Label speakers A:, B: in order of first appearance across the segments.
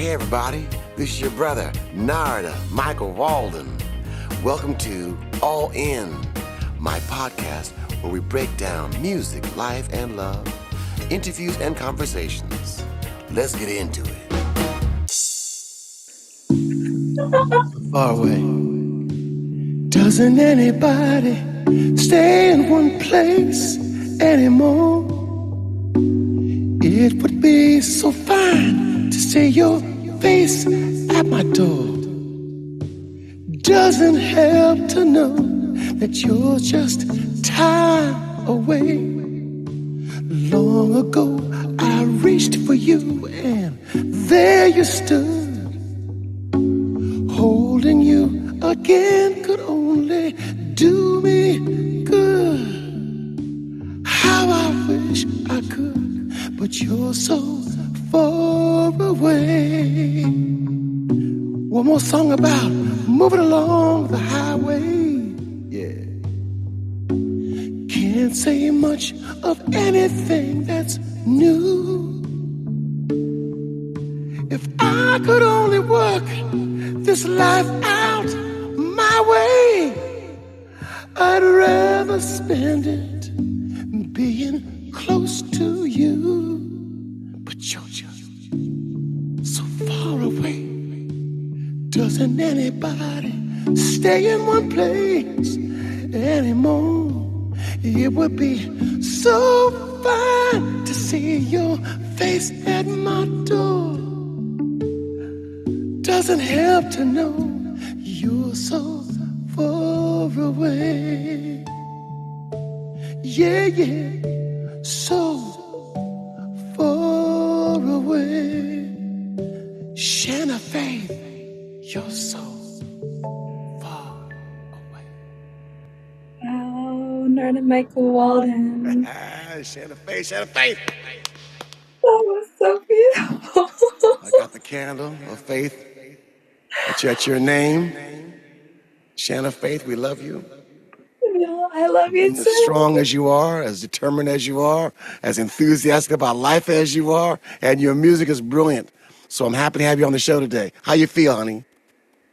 A: Hey everybody, this is your brother, Narada, Michael Walden. Welcome to All In, my podcast where we break down music, life, and love, interviews and conversations. Let's get into it. Far away. Doesn't anybody stay in one place anymore? It would be so fine to see your face at my door. Doesn't help to know that you're just time away. Long ago I reached for you and there you stood. Holding you again could only do me good. How I wish I could, but you're so far away. One more song about moving along the highway. Yeah. Can't say much of anything that's new. If I could only work this life out my way, I'd rather spend it being close to you. But you're just so far away. Doesn't anybody stay in one place anymore? It would be so fine to see your face at my door. Doesn't help to know you're so far away. Yeah, yeah, so far away. Shaina Faith, you're so far away.
B: Oh, Narada Michael Walden.
A: Shaina Faith, Shaina Faith.
B: That was so beautiful.
A: I got the candle of faith. It's your name. Shaina Faith, we love you.
B: Yeah, I love you
A: And as
B: too.
A: strong as you are, as determined as you are, as enthusiastic about life as you are, and your music is brilliant. So I'm happy to have you on the show today. How you feel, honey?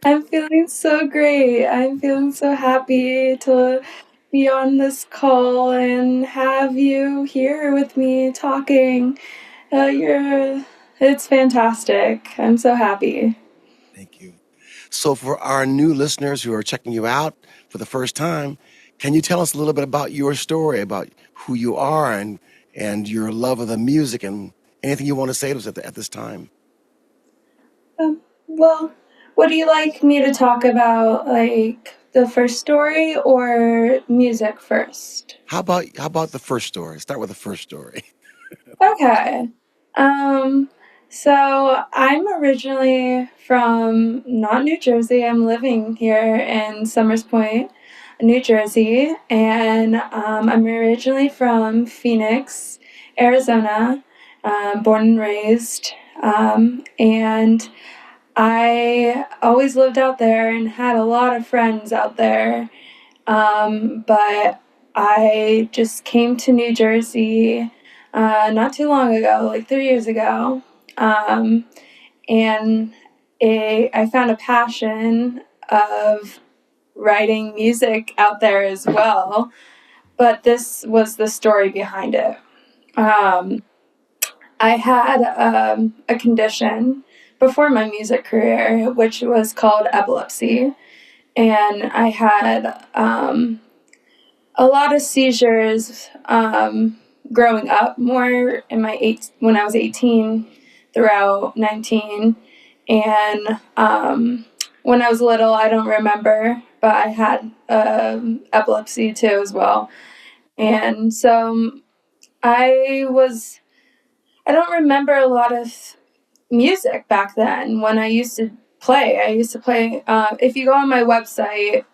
B: I'm feeling so great. I'm feeling so happy to be on this call and have you here with me talking. It's fantastic. I'm so happy.
A: Thank you. So for our new listeners who are checking you out for the first time, can you tell us a little bit about your story, about who you are and your love of the music and anything you want to say to us at this time?
B: Well, what do you like me to talk about, like the first story or music first?
A: How about the first story? Start with the first story.
B: Okay. Um, so I'm originally from not New Jersey. I'm living here in Summers Point, New Jersey, and I'm originally from Phoenix, Arizona, born and raised. And I always lived out there and had a lot of friends out there. But I just came to New Jersey not too long ago, like 3 years ago. Um, and I found a passion of writing music out there as well. But this was the story behind it. Um, I had a condition before my music career, which was called epilepsy. And I had a lot of seizures growing up, more in when I was 18 throughout 19. And when I was little, I don't remember, but I had epilepsy too as well. And so I don't remember a lot of music back then when I used to play. If you go on my website,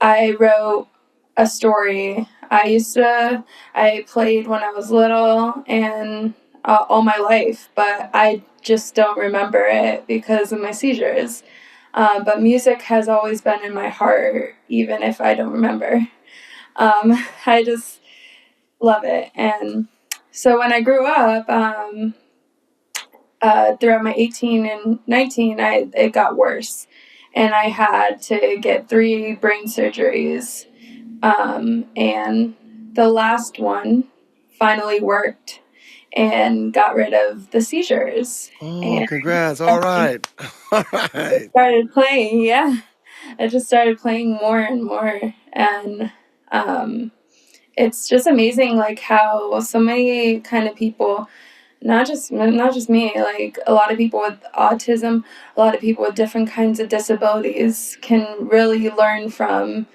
B: I wrote a story. I played when I was little and all my life, but I just don't remember it because of my seizures. But music has always been in my heart, even if I don't remember. I just love it. And so when I grew up, throughout my 18 and 19, it got worse. And I had to get 3 brain surgeries. And the last one finally worked and got rid of the seizures.
A: Oh,
B: And
A: congrats. All
B: I
A: right. All right.
B: started playing, yeah. I just started playing more and more. And it's just amazing, like, how so many kind of people, not just me, like a lot of people with autism, a lot of people with different kinds of disabilities can really learn from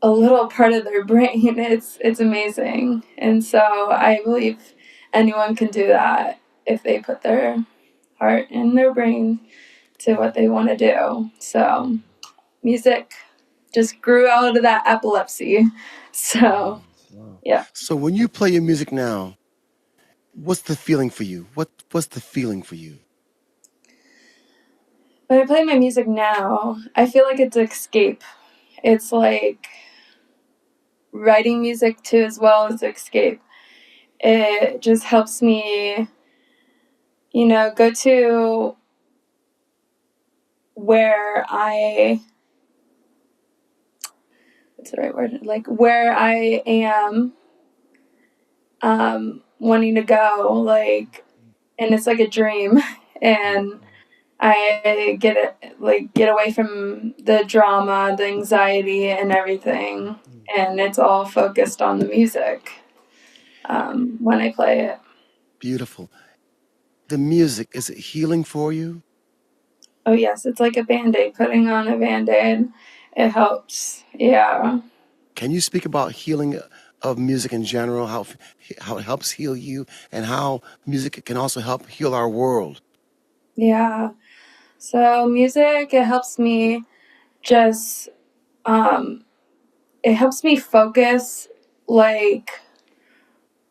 B: a little part of their brain. It's amazing. And so I believe anyone can do that if they put their heart and their brain to what they want to do. So music just grew out of that epilepsy. So
A: Wow.
B: yeah.
A: So when you play your music now, what's the feeling for you? What's the feeling for you?
B: When I play my music now, I feel like it's escape. It's like writing music too, as well as escape. It just helps me, go to where what's the right word? Like where I am wanting to go, like, and it's like a dream. And I get away from the drama, the anxiety, and everything, and it's all focused on the music when I play it.
A: Beautiful. The music, is it healing for you?
B: Oh yes, it's like a Band-Aid. Putting on a Band-Aid, it helps. Yeah,
A: Can you speak about healing of music in general, how it helps heal you, and how music can also help heal our world?
B: yeah. So music, it helps me just um, it helps me focus, like,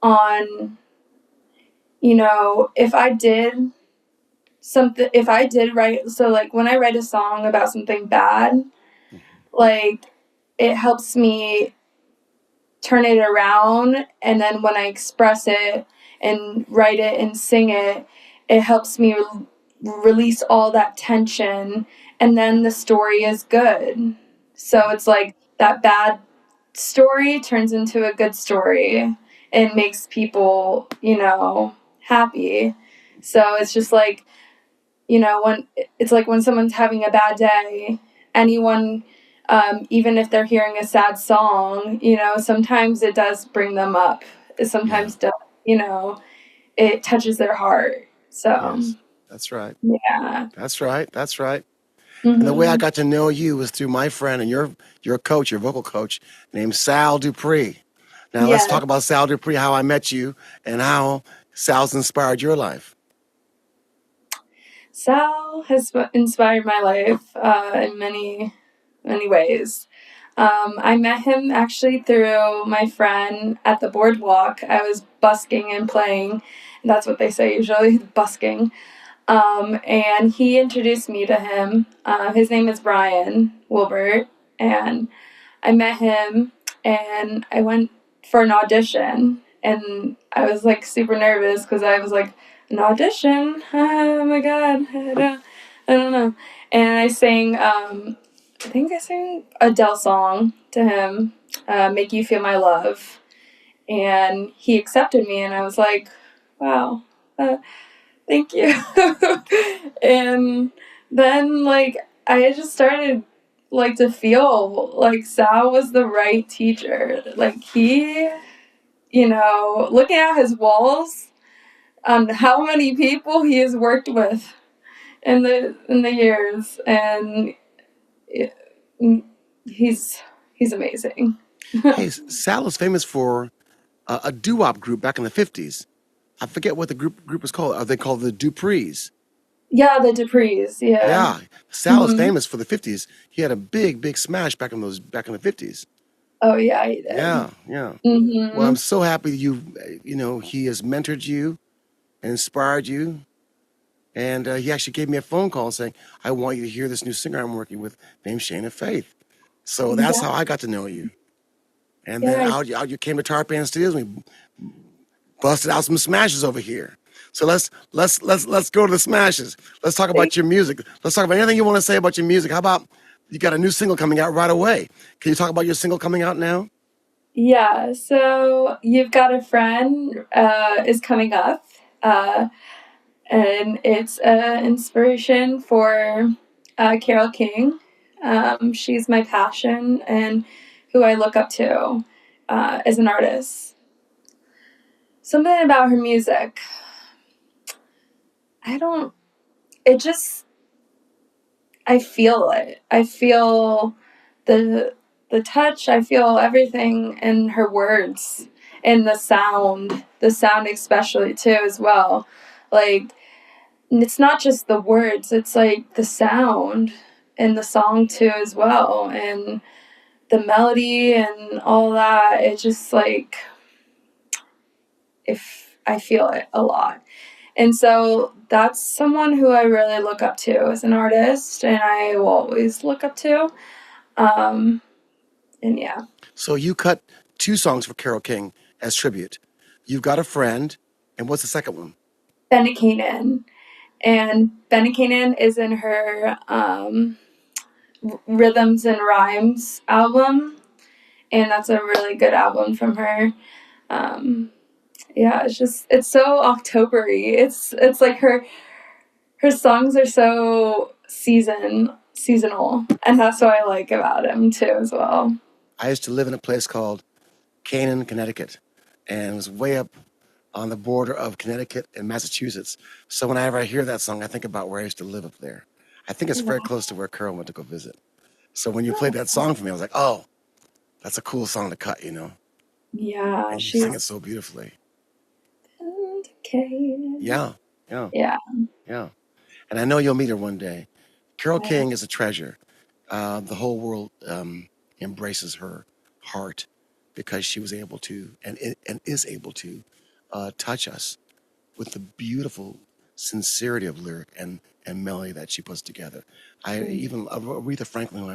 B: on, if I did something, if I did write, so like when I write a song about something bad, like, it helps me turn it around, and then when I express it and write it and sing it, it helps me release all that tension, and then the story is good. So it's like that bad story turns into a good story and makes people, happy. So it's just like, when it's like when someone's having a bad day, anyone, even if they're hearing a sad song, sometimes it does bring them up. It
A: Yeah.
B: sometimes does, it touches their heart. So
A: Yes. That's right.
B: yeah.
A: That's right. That's right. And the way I
B: Hmm.
A: got to know you was through my friend and your coach, your vocal coach, named Sal Dupree. Now let's
B: Yeah.
A: talk about Sal Dupree, how I met you, and how Sal's inspired your life.
B: Sal has inspired my life in many, many ways. I met him actually through my friend at the boardwalk. I was busking and playing. That's what they say usually, busking. And he introduced me to him. His name is Brian Wilbert, and I met him, and I went for an audition, and I was like super nervous because I was like, an audition? Oh my god, I don't know. And I sang, I think I sang Adele song to him, "Make You Feel My Love," and he accepted me, and I was like, wow. Thank you. And then, like, I just started, like, to feel like Sal was the right teacher. Like, he, looking at his walls on how many people he has worked with in the years, and it, he's he's amazing.
A: Hey, Sal is famous for a doo-wop group back in the 50s. I forget what the group was called. Are they called the Duprees?
B: Yeah, the Duprees. Yeah.
A: Yeah, Sal is
B: Hmm.
A: famous for the 50s. He had a big smash back in the 50s.
B: Oh yeah, he did.
A: Yeah, yeah. Well,
B: Hmm.
A: I'm so happy that he has mentored you and inspired you. And he actually gave me a phone call saying, I want you to hear this new singer I'm working with named Shaina Faith. So that's
B: Yeah,
A: how I got to know you. And then
B: yeah.
A: out you came to Tarpan Studios and we busted out some smashes over here. So let's go to the smashes. Let's talk
B: Like,
A: about your music. Let's talk about anything you want to say about your music. How about you got a new single coming out right away? Can you talk about your single coming out now?
B: yeah, so You've Got a Friend is coming up. And it's an inspiration for Carole King. She's my passion and who I look up to as an artist. Something about her music, I don't, it just, I feel it. I feel the the touch. I feel everything in her words and the sound especially too as well. Like it's not just the words, it's like the sound in the song too as well, and the melody and all that. It just like if I feel it a lot. And so that's someone who I really look up to as an artist and I will always look up to. Um and yeah.
A: So you cut two songs for Carole King as tribute. You've got a friend, and what's the second one?
B: Benny Kanan. And Benny Kanan is in her Rhythms and Rhymes album, and that's a really good album from her. Um, yeah, it's so Octobery. It's like her songs are so seasonal, and that's what I like about him too as well.
A: I used to live in a place called Canaan, Connecticut, and it was way up on the border of Connecticut and Massachusetts. So whenever I hear that song, I think about where I used to live up there. I think it's very close to where Carol went to go visit. So when you played that song for me, I was like, oh, that's a cool song to cut, you know?
B: Yeah,
A: And you sing it
B: she's
A: so beautifully.
B: vindicated.
A: Yeah, yeah,
B: Yeah,
A: yeah. And I know you'll meet her one day. Carole King is a treasure. The whole world embraces her heart because she was able to and is able to touch us with the beautiful sincerity of lyric and melody that she puts together. I even Aretha Franklin, who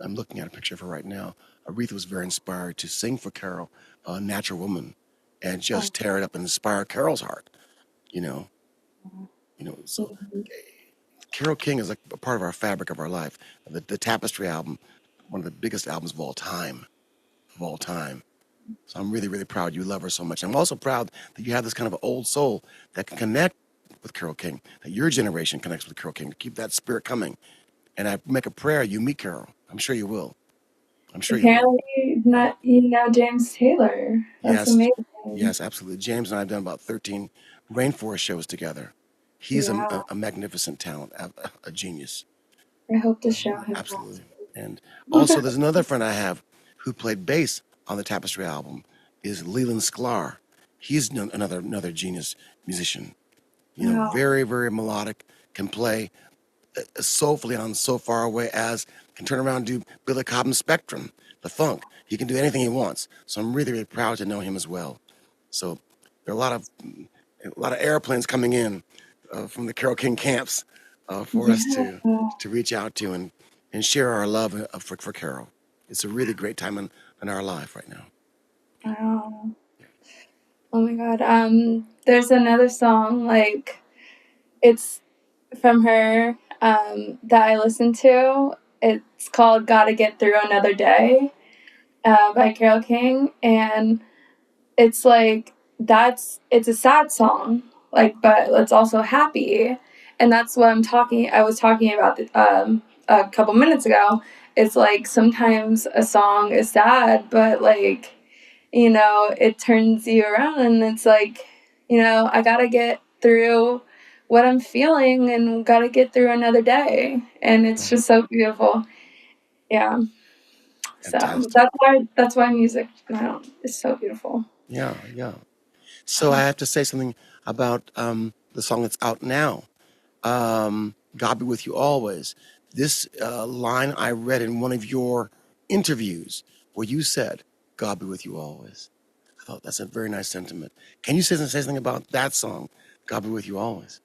A: I'm looking at a picture of her right now. Aretha was very inspired to sing for Carol, "Natural Woman," and just tear it up and inspire Carol's heart. You know, so Carole King is like a part of our fabric of our life. The Tapestry album, one of the biggest albums of all time, of all time. So I'm really, really proud you love her so much. I'm also proud that you have this kind of old soul that can connect with Carole King, that your generation connects with Carole King, to keep that spirit coming. And I make a prayer you meet Carol. I'm sure you will. I'm sure you will.
B: apparently not you know James Taylor. That's
A: Yes,
B: amazing.
A: yes, absolutely. James and I have done about 13 rainforest shows together. He's
B: Yeah,
A: a magnificent talent, a genius.
B: I hope to show him
A: Absolutely. And also,
B: that.
A: there's another friend I have who played bass on the Tapestry album, is Leland Sklar. He's another genius musician.
B: Wow.
A: Very, very melodic, can play soulfully on So Far Away As, can turn around and do Billy Cobham's Spectrum, the funk. He can do anything he wants. So I'm really, really proud to know him as well. So there are a lot of airplanes coming in from the Carole King camps for us
B: Yeah.
A: to reach out to and share our love for Carol. It's a really great time in our life right now.
B: Wow. Oh my god. There's another song like it's from her that I listen to. It's called "Gotta Get Through Another Day" by Carole King, and it's like it's a sad song, like, but it's also happy, and that's what I was talking about a couple minutes ago. It's like sometimes a song is sad, but like it turns you around, and it's like I gotta get through what I'm feeling and gotta get through another day, and it's just so beautiful. Yeah, so
A: Fantastic.
B: that's why music is so beautiful.
A: Yeah, yeah. So I have to say something about the song that's out now. God be with you always. This line I read in one of your interviews where you said, God be with you always. I thought that's a very nice sentiment. Can you say something about that song, God be with you always?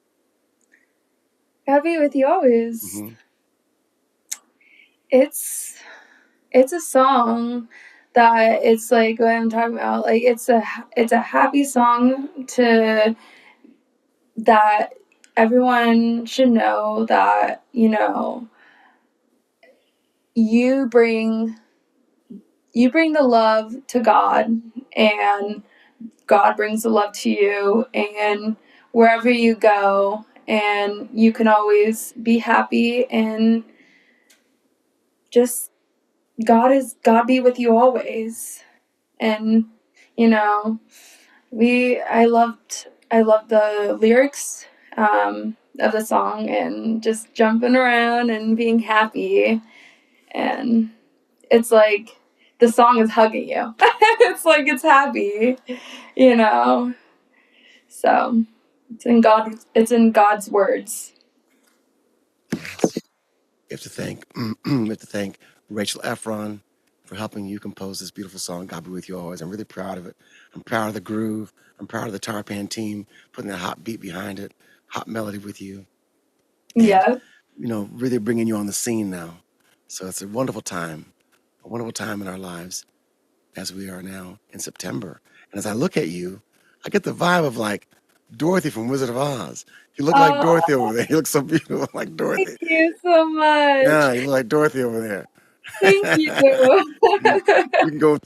B: Gotta be with you always.
A: Hmm.
B: It's it's a song that it's like what I'm talking about. Like it's a happy song to that everyone should know that, you know, you bring the love to God, and God brings the love to you, and wherever you go, and you can always be happy, and just God be with you always. And you know, I loved the lyrics of the song, and just jumping around and being happy, and it's like the song is hugging you. It's like it's happy, you know. So it's in God's words.
A: We have to thank Rachel Efron for helping you compose this beautiful song, God Be With You Always. I'm really proud of it. I'm proud of the groove. I'm proud of the Tarpan team putting that hot beat behind it, hot melody with you, and,
B: Yeah.
A: really bringing you on the scene now. So it's a wonderful time in our lives as we are now in September. And as I look at you, I get the vibe of like Dorothy from Wizard of Oz. You look like
B: Oh,
A: Dorothy over there. You look so beautiful like
B: thank
A: Dorothy.
B: you so much.
A: Yeah, you look like Dorothy over there.
B: Thank you.
A: You can go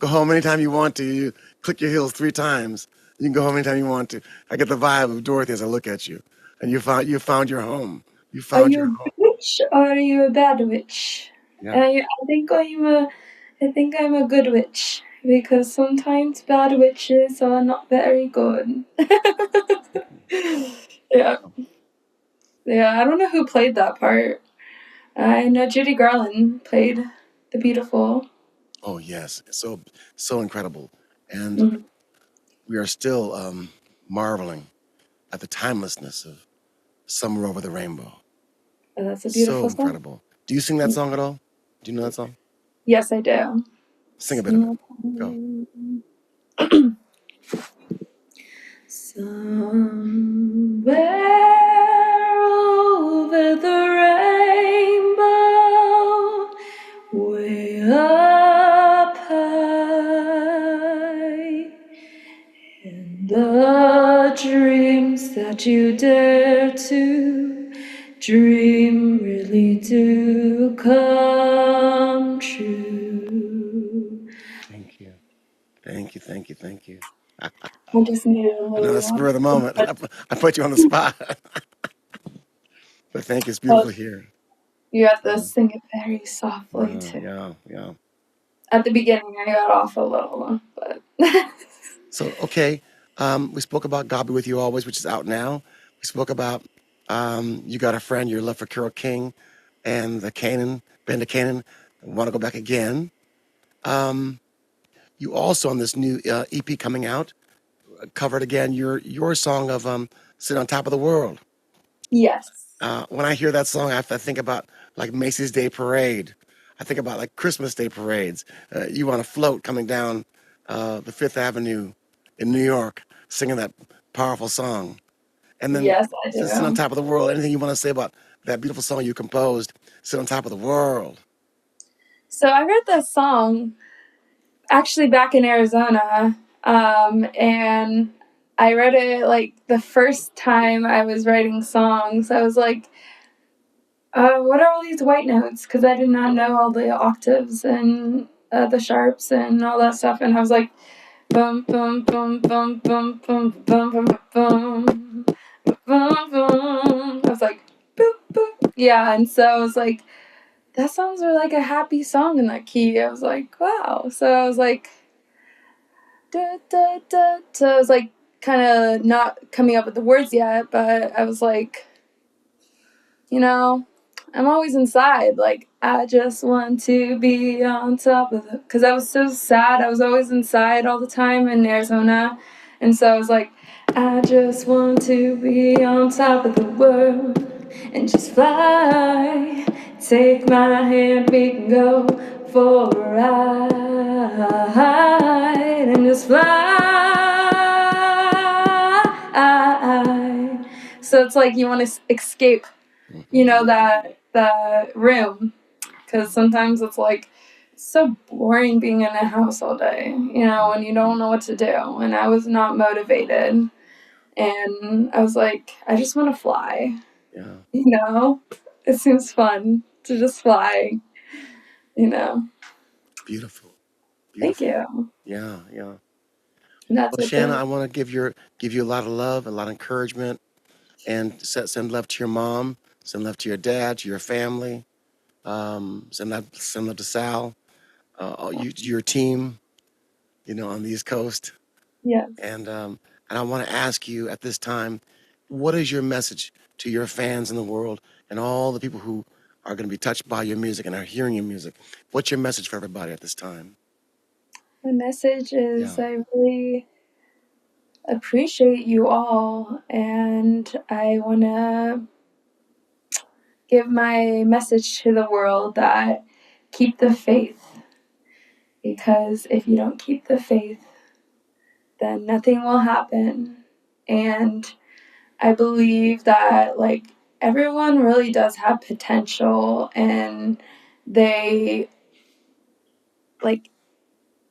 A: home anytime you want to. You click your heels 3 times. You can go home anytime you want to. I get the vibe of Dorothy as I look at you. And you found your home. You
B: Are
A: found
B: you
A: your
B: a
A: home.
B: good witch or are you a bad witch?
A: Yeah.
B: I think I'm a good witch, because sometimes bad witches are not very good. Yeah. Yeah, I don't know who played that part. I know Judy Garland played the beautiful.
A: Oh yes. So incredible. And
B: Mhm.
A: we are still marveling at the timelessness of Somewhere Over the Rainbow.
B: Oh, that's a
A: So
B: beautiful song.
A: incredible. Do you sing that song at all? Do you know that song?
B: Yes, I do.
A: Sing a bit of it. Go.
B: Somewhere over the rainbow, way up high, and the dreams that you dare to dream really do come true.
A: Thank you. Thank you. Thank you. Thank you.
B: I just needed a
A: Another
B: little
A: spur of the
B: one.
A: moment. I put you on the spot. But thank you. It's
B: Well,
A: beautiful here.
B: you have to
A: Yeah.
B: sing it very softly
A: Yeah.
B: too.
A: Yeah. Yeah.
B: At the beginning, I got off a little, but
A: So, okay. We spoke about God Be With You Always, which is out now. We spoke about You Got a Friend, Your Love for Carole King, and the Band of Canaan, Want to Go Back Again. You also, on this new EP coming out, covered again your song of Sit on Top of the World.
B: yes,
A: When I hear that song, I think about like Macy's Day Parade. I think about like Christmas Day parades. You on a float coming down the Fifth Avenue in New York, singing that powerful song. And then
B: yes, I
A: Sit on
B: do.
A: Top of the World. Anything you want to say about that beautiful song you composed, Sit on Top of the World?
B: So I heard this song actually back in Arizona, and I read it like the first time I was writing songs. I was like, what are all these white notes? Because I did not know all the octaves and the sharps and all that stuff. And I was like, bum bum bum bum bum bum bum bum bum bum bum. I was like, boop boop. Yeah, and so I was like, that sounds like a happy song in that key. I was like, wow. So I was like, da da da. So I was like, kind of not coming up with the words yet, but I was like, you know, I'm always inside. Like, I just want to be on top of it. Because I was so sad. I was always inside all the time in Arizona. And so I was like, I just want to be on top of the world and just fly. Take my hand, we can go for a ride and just fly. So it's like you want to escape, that room, because sometimes it's like so boring being in a house all day, when you don't know what to do, and I was not motivated. And I was like, I just want to fly.
A: Yeah.
B: You know, it seems fun to just fly. You know.
A: Beautiful.
B: Thank
A: Beautiful.
B: you.
A: Yeah, yeah.
B: And that's
A: Well,
B: what
A: Shanna,
B: the
A: I want to give you a lot of love, a lot of encouragement, and send love to your mom, send love to your dad, to your family, send love to Sal, your team, on the East Coast.
B: yes.
A: And I want to ask you at this time, what is your message to your fans in the world and all the people who are going to be touched by your music and are hearing your music? What's your message for everybody at this time?
B: My message
A: Yeah.
B: is I really appreciate you all, and I want to give my message to the world that keep the faith, because if you don't keep the faith, then nothing will happen. And I believe that like everyone really does have potential, and they like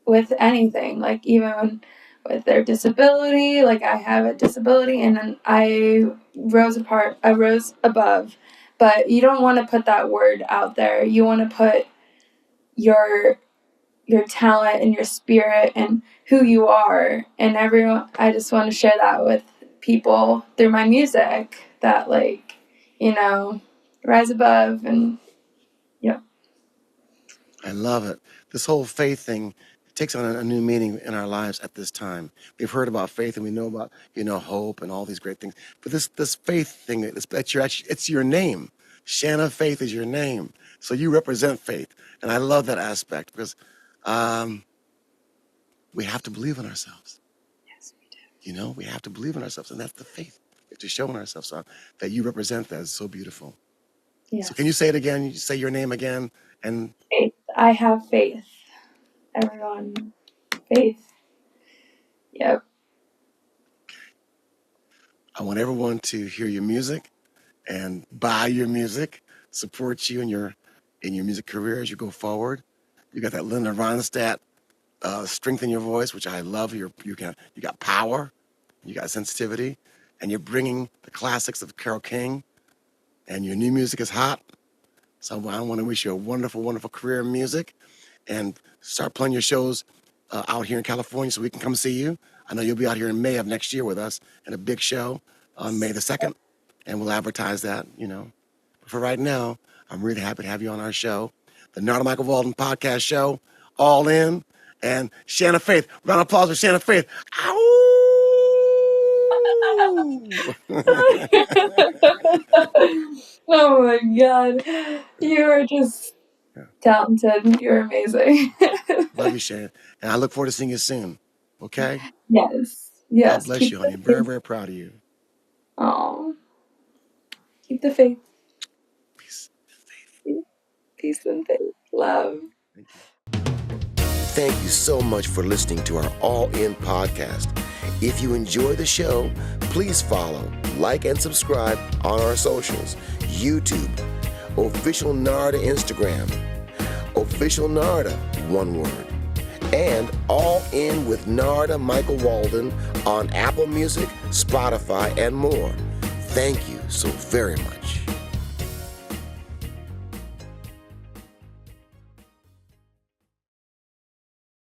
B: with anything, like even with their disability, like I have a disability and then I rose above. But you don't want to put that word out there. You want to put your talent and your spirit and who you are, and everyone. I just want to share that with people through my music, that like, rise above. And yeah.
A: I love it. This whole faith thing takes on a new meaning in our lives at this time. We've heard about faith and we know about, hope and all these great things. But this faith thing, it's your name. Shaina Faith is your name. So you represent faith. And I love that aspect because we have to believe in ourselves.
B: Yes, we do.
A: We have to believe in ourselves. And that's the faith. We have to show in ourselves. So that you represent that is so beautiful.
B: Yes.
A: So can you say it again? You say your name again? And
B: Faith. I have faith. Everyone, faith. Yep.
A: I want everyone to hear your music and buy your music, support you in your music career as you go forward. You got that Linda Ronstadt strength in your voice, which I love. You got power, you got sensitivity, and you're bringing the classics of Carole King, and your new music is hot. So I want to wish you a wonderful, wonderful career in music, and start playing your shows out here in California so we can come see you. I know you'll be out here in May of next year with us in a big show on May the 2nd, and we'll advertise that. But for right now, I'm really happy to have you on our show, the Narada Michael Walden podcast show, All In, and Shaina Faith. Round of applause for Shaina Faith. Ow!
B: Oh my God. You are just
A: Yeah.
B: talented. You're amazing.
A: Love you, Shaina. And I look forward to seeing you soon. Okay?
B: Yes.
A: God
B: Yes.
A: bless
B: Keep
A: you,
B: the
A: honey. I'm very,
B: faith.
A: very proud of you.
B: Oh, keep the faith.
A: Peace.
B: Peace and faith. Love.
A: Thank you.
C: Thank you so much for listening to our All In podcast. If you enjoy the show, please follow, like, and subscribe on our socials: YouTube, Official Narada Instagram, Official Narada, one word, and All In with Narada Michael Walden on Apple Music, Spotify, and more. Thank you so very much.